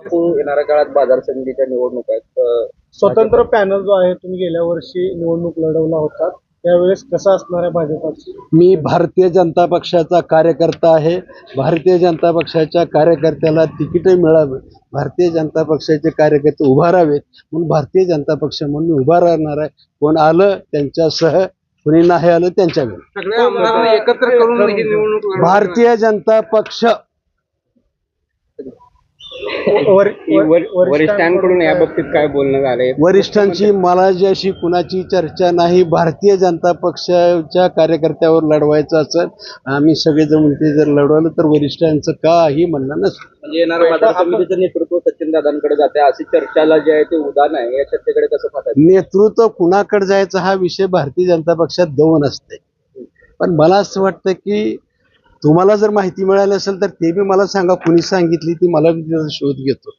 येणाऱ्या काळात बाजार समितीच्या निवडणुका आहेत. स्वतंत्र पॅनल जो आहे तुम्ही गेल्या वर्षी निवडणूक लढवला होता त्यावेळेस कसा असणार आहे भाजपाची? मी भारतीय जनता पक्षाचा कार्यकर्ता आहे. भारतीय जनता पक्षाच्या कार्यकर्त्याला तिकीट मिळावं, भारतीय जनता पक्षाचे कार्यकर्ते उभा राहावेत म्हणून भारतीय जनता पक्ष म्हणून उभा राहणार आहे. कोण आलं त्यांच्यासह, कोणी नाही आलं त्यांच्याकडे. सगळ्या आमदारांना एकत्र करून ही निवडणूक लढवणार. भारतीय जनता पक्ष वरिष्ठांकडून या बाबतीत काय बोलणं झालंय? वरिष्ठांची मला जी अशी कुणाची चर्चा नाही. भारतीय जनता पक्षाच्या कार्यकर्त्यावर लढवायचं असेल, आम्ही सगळेजण ते जर लढवलं तर वरिष्ठांचं काही म्हणणं नसतं. म्हणजे येणारं बाजार समितीचं नेतृत्व सचिन दादांकडे जाते अशी चर्चाला जे आहे ते उदाहरण आहे. या चर्चेकडे कसं पाहताय? नेतृत्व कुणाकडे जायचं हा विषय भारतीय जनता पक्षात गौण असते. पण मला असं वाटतं की तुम्हाला जर माहिती मिळाली असेल तर ते बी मला सांगा, कुणी सांगितली ती मला बी त्याचा शोध घेतो.